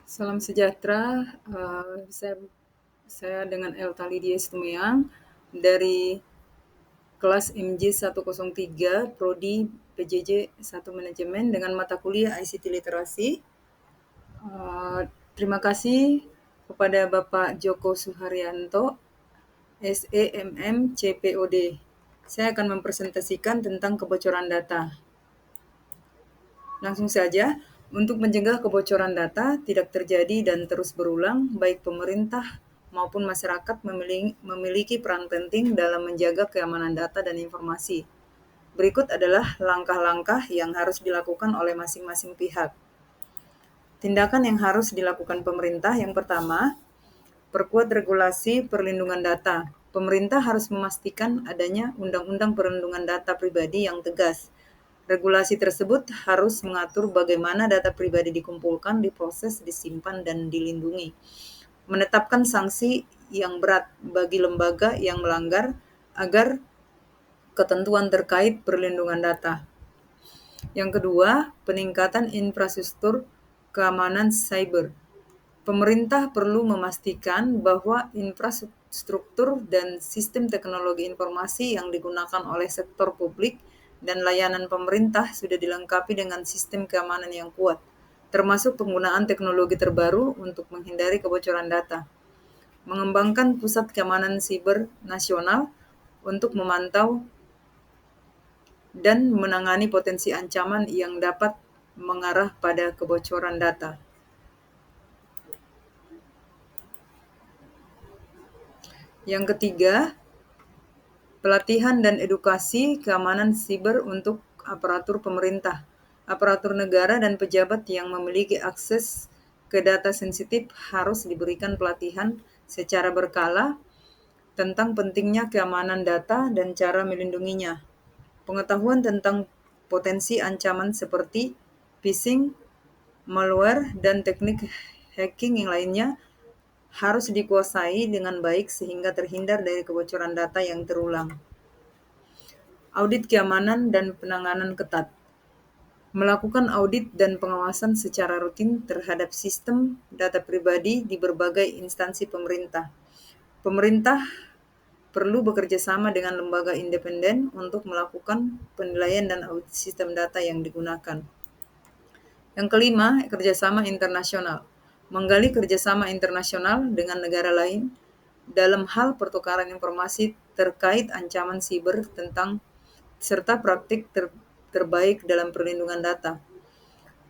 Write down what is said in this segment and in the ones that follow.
Salam sejahtera, saya dengan Elta Lydia Stumiang dari kelas MJ 103 Prodi PJJ 1 Manajemen dengan mata kuliah ICT Literasi. Terima kasih kepada Bapak Joko Suharyanto, SEMM CPOD. Saya akan mempresentasikan tentang kebocoran data. Langsung saja, untuk mencegah kebocoran data tidak terjadi dan terus berulang, baik pemerintah maupun masyarakat memiliki peran penting dalam menjaga keamanan data dan informasi. Berikut adalah langkah-langkah yang harus dilakukan oleh masing-masing pihak. Tindakan yang harus dilakukan pemerintah yang pertama, perkuat regulasi perlindungan data. Pemerintah harus memastikan adanya undang-undang perlindungan data pribadi yang tegas. Regulasi tersebut harus mengatur bagaimana data pribadi dikumpulkan, diproses, disimpan, dan dilindungi. Menetapkan sanksi yang berat bagi lembaga yang melanggar agar ketentuan terkait perlindungan data. Yang kedua, peningkatan infrastruktur keamanan cyber. Pemerintah perlu memastikan bahwa infrastruktur dan sistem teknologi informasi yang digunakan oleh sektor publik dan layanan pemerintah sudah dilengkapi dengan sistem keamanan yang kuat, termasuk penggunaan teknologi terbaru untuk menghindari kebocoran data. Mengembangkan pusat keamanan siber nasional untuk memantau dan menangani potensi ancaman yang dapat mengarah pada kebocoran data. Yang ketiga, pelatihan dan edukasi keamanan siber untuk aparatur pemerintah, aparatur negara, dan pejabat yang memiliki akses ke data sensitif harus diberikan pelatihan secara berkala tentang pentingnya keamanan data dan cara melindunginya. Pengetahuan tentang potensi ancaman seperti phishing, malware, dan teknik hacking yang lainnya harus dikuasai dengan baik sehingga terhindar dari kebocoran data yang terulang. Audit keamanan dan penanganan ketat. Melakukan audit dan pengawasan secara rutin terhadap sistem data pribadi di berbagai instansi pemerintah. Pemerintah perlu bekerja sama dengan lembaga independen untuk melakukan penilaian dan audit sistem data yang digunakan. Yang kelima, kerjasama internasional. Menggali kerjasama internasional dengan negara lain dalam hal pertukaran informasi terkait ancaman siber serta praktik terbaik dalam perlindungan data.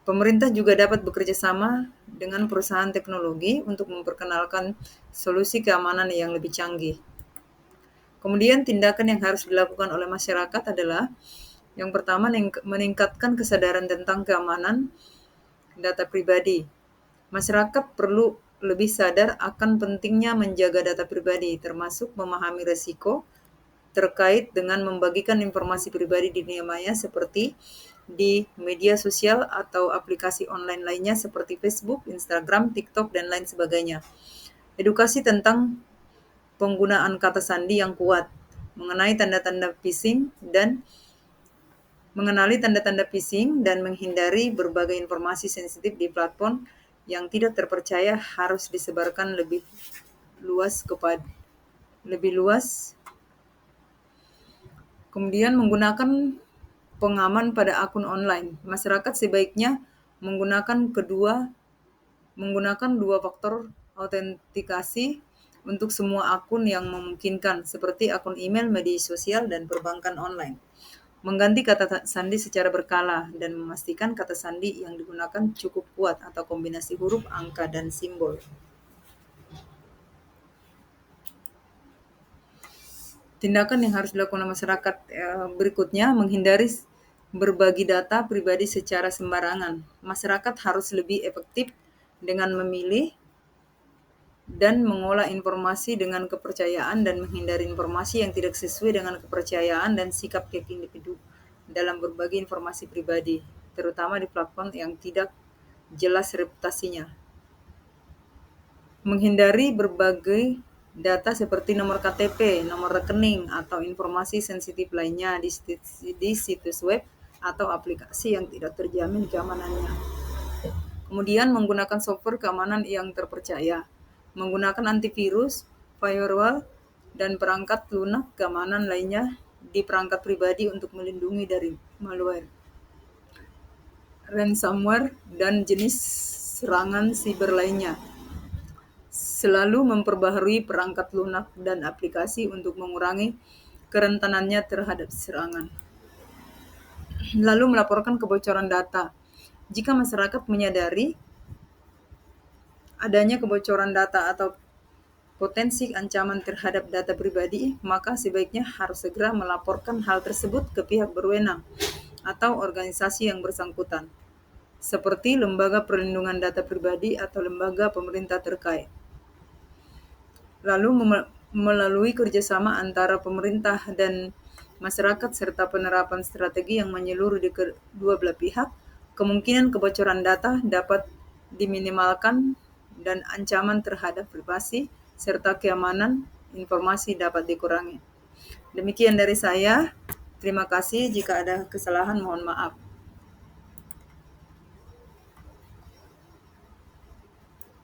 Pemerintah juga dapat bekerja sama dengan perusahaan teknologi untuk memperkenalkan solusi keamanan yang lebih canggih. Kemudian tindakan yang harus dilakukan oleh masyarakat adalah yang pertama, meningkatkan kesadaran tentang keamanan data pribadi. Masyarakat perlu lebih sadar akan pentingnya menjaga data pribadi, termasuk memahami risiko terkait dengan membagikan informasi pribadi di dunia maya seperti di media sosial atau aplikasi online lainnya seperti Facebook, Instagram, TikTok, dan lain sebagainya. Edukasi tentang penggunaan kata sandi yang kuat, mengenali tanda-tanda phishing dan menghindari berbagai informasi sensitif di platform yang tidak terpercaya harus disebarkan lebih luas. Kemudian menggunakan pengaman pada akun online. Masyarakat sebaiknya menggunakan dua faktor autentikasi untuk semua akun yang memungkinkan, seperti akun email, media sosial, dan perbankan online. Mengganti kata sandi secara berkala dan memastikan kata sandi yang digunakan cukup kuat atau kombinasi huruf, angka, dan simbol. Tindakan yang harus dilakukan oleh masyarakat berikutnya, menghindari berbagi data pribadi secara sembarangan. Masyarakat harus lebih efektif dengan memilih dan mengolah informasi dengan kepercayaan dan menghindari informasi yang tidak sesuai dengan kepercayaan dan sikap tiap individu dalam berbagi informasi pribadi, terutama di platform yang tidak jelas reputasinya. Menghindari berbagai data seperti nomor KTP, nomor rekening, atau informasi sensitif lainnya di situs web atau aplikasi yang tidak terjamin keamanannya. Kemudian menggunakan software keamanan yang terpercaya, menggunakan antivirus, firewall, dan perangkat lunak keamanan lainnya di perangkat pribadi untuk melindungi dari malware, ransomware, dan jenis serangan siber lainnya. Selalu memperbaharui perangkat lunak dan aplikasi untuk mengurangi kerentanannya terhadap serangan. Lalu melaporkan kebocoran data. Jika masyarakat menyadari adanya kebocoran data atau potensi ancaman terhadap data pribadi, maka sebaiknya harus segera melaporkan hal tersebut ke pihak berwenang atau organisasi yang bersangkutan, seperti Lembaga Perlindungan Data Pribadi atau lembaga pemerintah terkait. Lalu melalui kerjasama antara pemerintah dan masyarakat serta penerapan strategi yang menyeluruh di kedua belah pihak, kemungkinan kebocoran data dapat diminimalkan dan ancaman terhadap privasi serta keamanan informasi dapat dikurangi. Demikian dari saya. Terima kasih. Jika ada kesalahan, mohon maaf.